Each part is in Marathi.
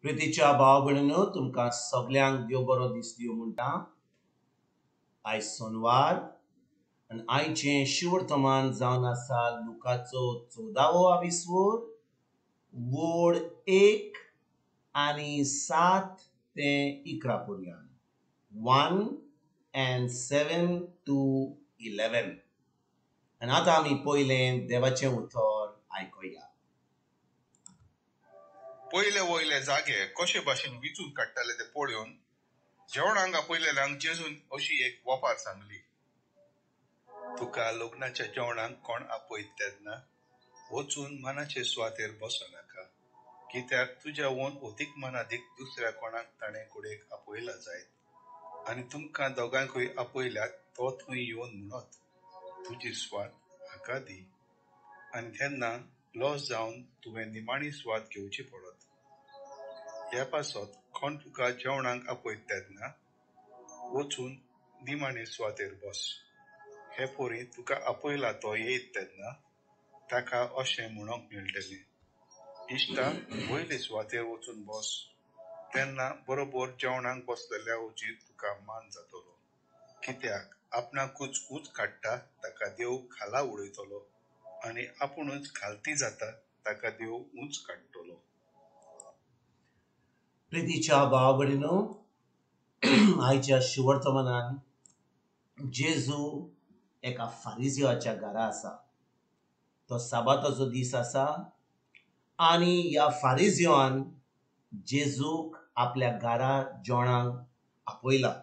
प्रितीच्या भाव भयणींनो, तुमकां सगळ्यांक देव बरो दीस दिवं म्हणटा. आयज सोनवार आनी आयचें शिवर्तमान जावन आसा लुकाचो 14वो विसवोर, वोड 1 आनी 7 ते 11 पर्यंत. 1 and 7 to 11. आनी आतां आमी पयलें देवाचें उतर आयकुया. पयले वयले जागे कशे भाशेन विचून काडटाले ते पळोवन जेवणाक आपयलेल्यांक जेजून अशी एक वपार सांगली. तुका लग्नाच्या जेवणाक कोण आपयत तेन्ना वचून मनाचे सुवातेर बसो नाका, कित्याक तुज्या वोन अदीक मनादीक दुसऱ्या कोणाक ताणें कुडीक आपयला जायत आनी तुमकां दोगांकूय आपयल्यात तो थंय येवन म्हणत, तुजी स्वात हाका दी, आनी तेन्ना लॉस जावन तुवें निमाणी स्वात घेवची पडत. ह्या पासत कोण तुका जेवणाक आपयत तेन्ना वचून निमाणे सुवातेर बस. हे पोरी तुका आपयला तो येयत तेन्ना ताका अशें म्हणोंक मेळटलें, इश्टा वयले सुवातेर वचून बस. तेन्ना बरोबर जेवणाक बसलेल्या उचीत तुका मान जातलो, कित्याक आपणाकूच उंच काडटा ताका देव खाला उडयतलो आनी आपुणूच खालती जाता ताका देव उंच काडटलो. प्रितीच्या भाव भयणींनो, आयच्या शिवर्तमानान जेजू एका फारिजियाच्या घरा आसा. तो साबाताचो दीस आसा आनी ह्या फारिजियान जेजूक आपल्या घरा जेवणाक आपयला.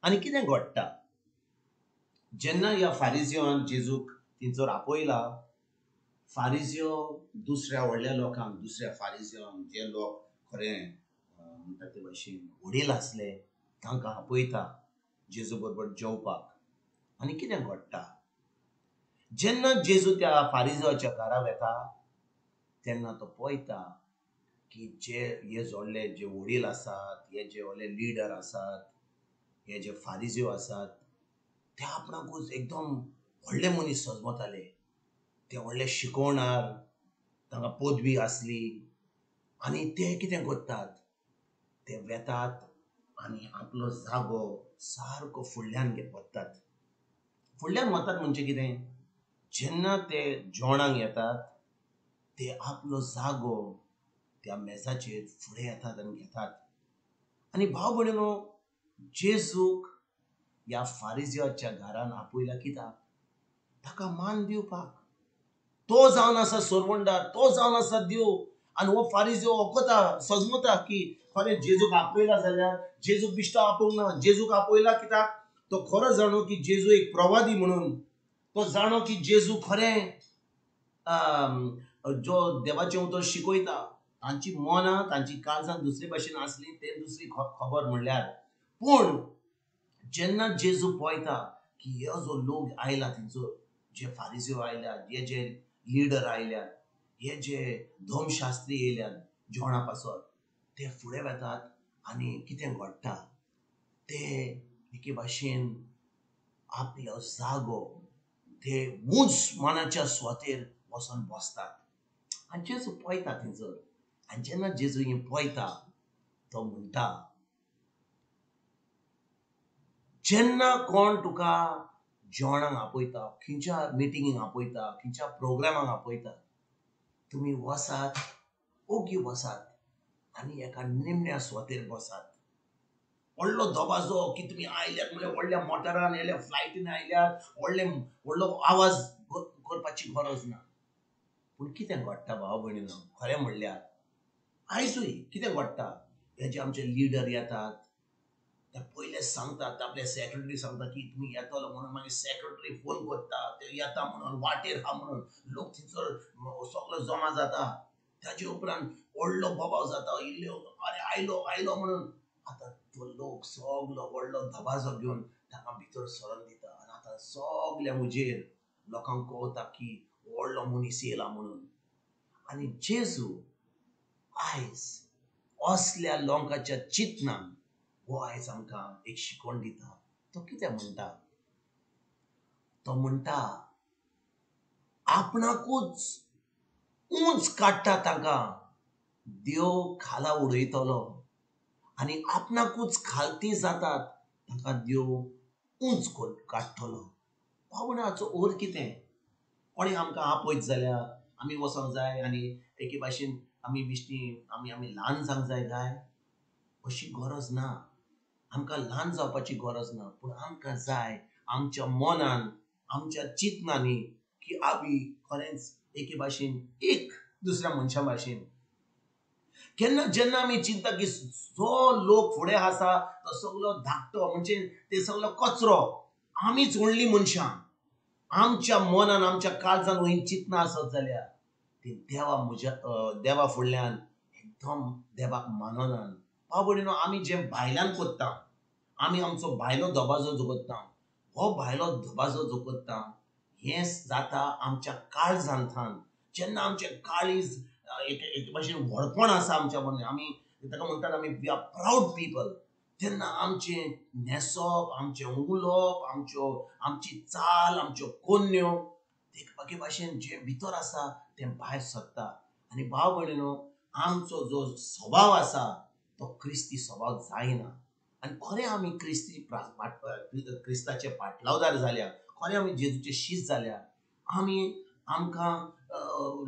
आनी कितें घडटा जेन्ना ह्या फारिजियान जेजूक थिंचर आपयला, फारिजियो दुसऱ्या व्हडल्या लोकांक, दुसऱ्या फारिजियान जे लोक खरें म्हणटा ते भाशेन वडील आसले तांकां आपयता जेजू बरोबर जेवपाक. आनी कितें घडटा जेन्ना जेजू त्या फारिजियाच्या घरा वेता तेन्ना तो पळयता की हे व्हडले जे वडील आसात, हे जे व्हडले लिडर आसात, हे जे फारिजियो आसात, ते आपणाकूच एकदम व्हडले मनीस समजताले. ते व्हडले शिकवणार, तांकां पदवी आसली आनी ते कितें करतात, ते वेतात आनी आपलो जागो सारको फुडल्यान वतात. फुडल्यान वतात म्हणजे कितें, जेन्ना ते जेवणाक येतात ते आपलो जागो त्या मेजाचेर फुडें येतात आनी घेतात. आनी भाव भयणींनो, जेजूक ह्या फारिजियाच्या घरान आपयला कित्याक, ताका मान दिवपाक. तो जावन आसा सोरवंडार, तो जावन आसा देव, आनी हो फारिजियो ओकोता सजमता की खरें जेजूक आपयला जाल्यार जेजूक बिश्तो आपोवंक ना. जेजूक आपयला कित्याक तो खरो जाणो की जेजू एक प्रवादी म्हणून. तो जाणो की जेजू खरें जो देवाचें उतर शिकयता. तांची मनां, तांची काळजां दुसरे भाशेन आसली ते दुसरी खबर म्हणल्यार. पूण जेन्ना जेजू पळयता की हो जो लोक आयला थिंचर, जे फारिजियो आयल्यात, हे जे लिडर आयल्यात, हे जे धर्मशास्त्री येयल्यात जेवणा पासत, ते फुडें वेतात आनी कितें घडटा, ते एके भाशेन आपलो जागो ते उंच मनाच्या सुवातेर वचोन बसतात. आनी जेजू पळयता थिंचर. आनी जेन्ना जेजू हें पळयता तो म्हणटा, जेन्ना कोण तुका जेवणाक आपयता, खंयच्या मिटिंगेक आपयता, खंयच्या प्रोग्रामाक आपयता, तुमी वसात, ओगी वसात आनी एका निमण्या सुवातेर बसात. व्हडलो दबाजो की तुमी आयल्यात म्हळ्यार व्हडल्या मोटारान येयल्या, फ्लायटीन आयल्यात, व्हडलो आवाज करपाची गरज ना. पूण कितें घडटा भाव भयणींनो, खरें म्हणल्यार आयजूय कितें घडटा, हे जे आमचे लिडर येतात ते पयलेच सांगतात, आपल्या सेक्रेटरी सांगता की तुमी येतलो म्हणून. मागीर सेक्रेटरी फोन करता, ते येता म्हणून, वाटेर हा म्हणून. लोक थंयसर सगळो जमा जाता. ताजे उपरांत व्हडलो बोबाव जाता, अरे आयलो आयलो म्हणून. आतां तो लोक सगलो व्हडलो दबाजो घेवन ताका भितर सरोन दिता. आनी आतां सगल्या हुजेर लोकांक कळटा की व्हडलो मनीस येयला म्हणून. आनी जेजू आयज असल्या लोकांच्या चिंतनान हो आयज आमकां एक शिकवण दिता. तो कितें म्हणटा, तो म्हणटा आपणाकूच उंच काडटा ताका देव खाला उडयतलो आणि आपणाकूच खालती जातात ताका देव उंच काडटलो. पावणाचो ओर कितें? कोणी आमकां आपयत जाल्यार आमी वचोंक जाय आनी एके भाशेन आमी बिश्टी आमी आमी ल्हान जावंक जाय काय? अशी गरज ना. आमकां ल्हान जावपाची गरज ना, पूण आमकां जाय आमच्या मनान आमच्या चिंतनांनी की आमी खरेंच एके भाशेन एक दुसऱ्या मनशा भाशेन जेन्ना आमी चिंतता की जो लोक फुडें आसा तो सगळो धाकटो म्हणजे ते सगळो कचरो, आमीच व्हडलीं मनशां. आमच्या मनान आमच्या काळजान वयन चिंतना आसत जाल्यार ते देवा फुडल्यान एकदम देवाक माननान. भाव भयणीनो, आमी जे भायल्यान कोत्ता, आमी आमचो भायलो दबाजो जोगत्ता, हो भायलो दबाजो जोगत्ता हें जाता आमच्या काळजांतल्यान. जेन्ना आमचें काळीज एक भाशेन व्हडपण आसा आमच्या मनान, आमी ताका म्हणटात आमी वी आर प्राऊड पीपल, तेन्ना आमचें न्हेसप, आमचें उलोवप, आमची चाल, आमच्यो कोन्यो एके भाशेन जे भितर आसा तें भायर सरता. आनी भाव भयणीनो, आमचो जो स्वभाव आसा तो क्रिस्ती स्वभाव जायना. आनी खरें आमी क्रिस्ताचे पाटलावदार जाल्यार, खरें आमी जेजूचे शीश जाल्यार आमी आमकां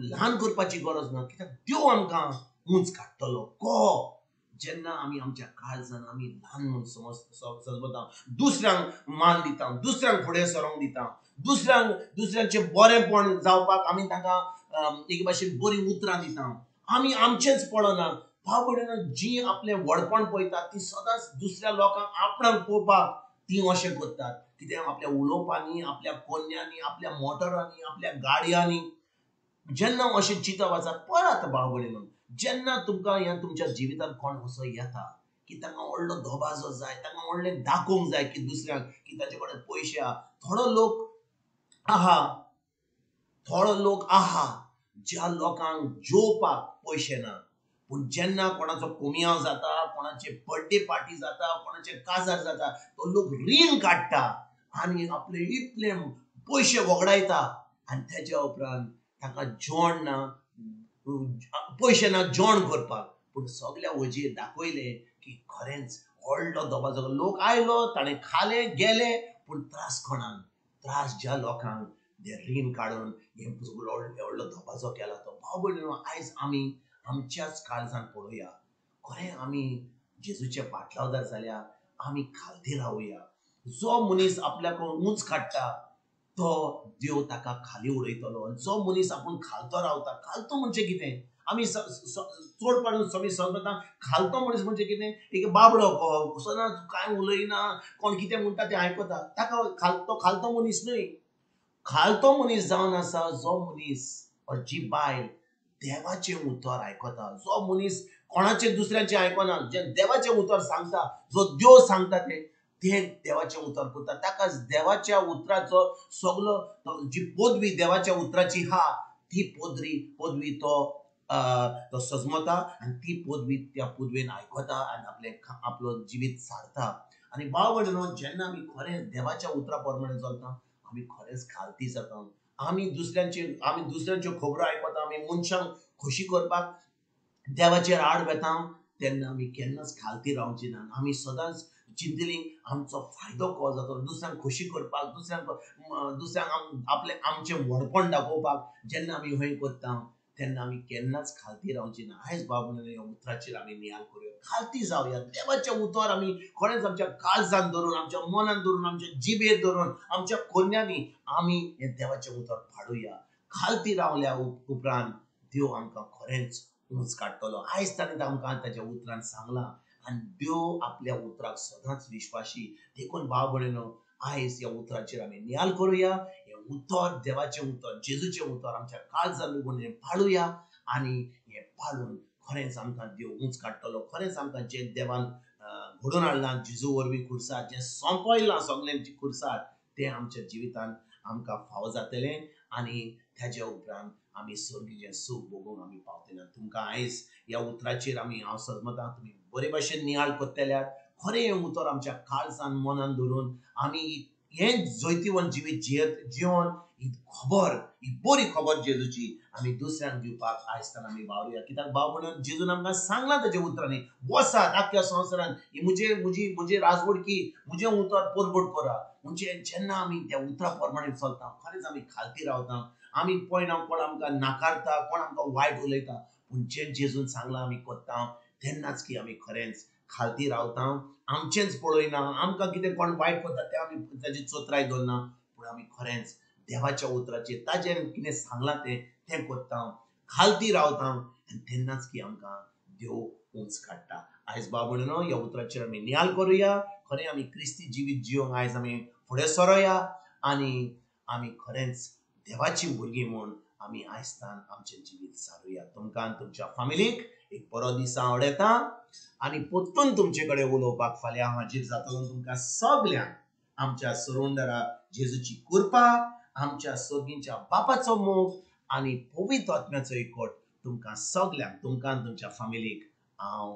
ल्हान करपाची गरज ना, कित्याक देव आमकां उंच काडटलो. जेन्ना आमी आमच्या काळजान आमी ल्हान म्हूण समजता, दुसऱ्यांक मान दिता, दुसऱ्यांक फुडें सरोंक दिता, दुसऱ्यांचे बरेंपण जावपाक आमी तांकां एक भाशेन बरीं उतरां दिता, आमी आमचेंच पळोवना. भाव भयणीनो, जी आपलें व्हडपण पळयतात ती सदांच दुसऱ्या लोकांक आपणाक पळोवपाक ती अशें करतात. कित्याक आपल्या उलोवपांनी, आपल्या कोन्यांनी, आपल्या मोटरांनी, आपल्या गाडयांनी जेन्ना अशें चिंतप आसा, पळयात भाव भयणीनो, जेन्ना तुमकां ह्या तुमच्या जिवितांत कोण असो येता की ताका व्हडलो दबाजो जाय, ताका व्हडलें दाखोवंक जाय की दुसऱ्यांक की ताचे कडेन पयशे आहा. आहा थोडो लोक आहा ज्या लोकांक जेवपाक पयशे ना, पूण जेन्ना कोणाचो कुमियाव जाता, कोणाचे बर्थडे पार्टी जाता, कोणाचे काजार जाता, तो लोक रीण काडटा आनी आपले इतले पयशे वगडायता आनी तेच्या उपरांत ताका जेवण ना, पयशे ना जेवण करपाक. पूण सगल्या वजीर दाखयले की खरेंच व्हडलो दबाजो लोक आयलो, ताणें खालें गेले, पूण त्रास कोणाक? त्रास ज्या लोकांक जे रीण काडून हे व्हडलो दबाजो केला तो. भाव भयणीनो, आयज आमी आमच्याच काळजान पळोवया, खरें आमी जेजूचे पाटलावदार जाल्यार आमी खालती रावया. जो मनीस आपल्याक उंच काडटा तो देव ताका खाली उडयतलो. जो मनीस आपूण खालतो रावता, खालतो म्हणजे कितें? आमी चड पडून सगळीं समजता खालतो मनीस म्हणजे कितें? एक बाबडो को सदांच कांय उलयना, कोण कितें म्हणटा तें आयकता, ताका तो खालतो मनीस न्हय. खालतो मनीस जावन आसा जो मनीस जी बायल देवाचे उतर आयकता, जो मनीस कोणाचे दुसऱ्याचे आयकना, जे देवाचे उतर सांगता, जो देव सांगता ते देवाचे उतर करता. ताकाच देवाच्या उतराचो सगळो जी पदवी देवाच्या उतराची हा ती पदवी तो सजमता आनी ती पदवी त्या पदवेन आयकता आनी आपलो जिवीत सारता. आनी भाव भयणीनो, जेन्ना आमी खरेंच देवाच्या उतरा प्रमाणे चलता आमी खरेंच खालती जाता. आमी दुसऱ्यांच्यो खबरो आयकता, आमी मनशांक खोशी करपाक देवाचेर आड वेता, तेन्ना आमी केन्नाच खालती रावची ना. आमी सदांच चिंतली आमचो फायदो को जातो, दुसऱ्यांक खोशी करपाक, दुसऱ्यांक आमचें व्हडपण दाखोवपाक जेन्ना आमी हें करता तेन्ना आमी केन्नाच खालती रावची ना. आयज भाव भयणीनो, ह्या उतराचेर आमी नियाळ करूया, खालती जावया. देवाचें उतर आमी खरेंच आमच्या काळजान धरून, आमच्या मनान धरून, आमच्या जिबेर धरून, आमच्या कोन्यांनी आमी हें देवाचें उतर फाडुया. खालती रावल्या उपरांत देव आमकां खरेंच उंच काडटलो. आयज ताणें आमकां ताच्या उतरान सांगलां आनी देव आपल्या उतराक सदांच विश्वासी. देखून भाव भयणीनो, आयज ह्या उतराचेर आमी नियाळ करूया. हें उतर देवाचें उतर, जेजूचें उतर आमच्या काळजान लेगून हें पाळुया आनी हें पाळून खरेंच आमकां देव उंच काडटलो. खरेंच आमकां जें देवान घडोवन हाडलां जेजू वरवीं खुर्सार, जें सोंपयलां सगल्यांची खुर्सार, तें आमच्या जिवितांत आमकां फावो जातलें आनी ताचे उपरांत आमी सर्गीचें सूख भोगूंक आमी पावतले. तुमकां आयज ह्या उतराचेर हांव सजमतां तुमी बरे भाशेन नियाळ करतल्यार खरें हें उतर आमच्या काळजान मनान धरून आमी हें जैतिवंत जिवीत जियोन ही खबर, ही बरी खबर जेजूची आमी दुसऱ्यांक दिवपाक आयजतान आमी वावरुया. कित्याक भाव म्हणून जेजून आमकां सांगला ताच्या उतरांनी, वसात आख्या संवसारान ही मुजे राजवडकी मुजे उतर परगट करा. म्हणजे जेन्ना आमी त्या उतरा प्रमाणे चलता खरेंच आमी खालती रावता. आमी पळयना कोण आमकां नाकारता, कोण आमकां वायट उलयता, पूण जे जेजून सांगला आमी करता तेन्नाच की आमी खरेंच खालती रावता. आमचेंच पळयना, आमकां कितें कोण वायट करता ते आमी ताची चोत्राय धरना, पूण आमी खरेंच देवाच्या उतराचेर ताजें कितें सांगलां तें करता, खालती रावता, आनी तेन्नाच की आमकां देव उंच काडटा. आयज बाब म्हणून ह्या उतराचेर आमी नियाल करुया. खरें आमी क्रिस्ती जिवीत जिवंक आयज आमी फुडें सरोया आनी आमी खरेंच देवाची भुरगीं म्हूण आमी आयजतान आमचें जिवीत सारूया. तुमकां आनी तुमच्या फॅमिलीक एक बरो दीस हांव आवडयता आनी परतून तुमचे कडेन उलोवपाक फाल्यां हाजीर जातलो. तुमकां सगल्यांक आमच्या सरोंडरा जेजूची कृपा, आमच्या सोगींच्या बापाचो मोग आनी पवित्र आत्म्याचो एकवट तुमकां सगल्यांक, तुमकां आनी तुमच्या फॅमिलीक हांव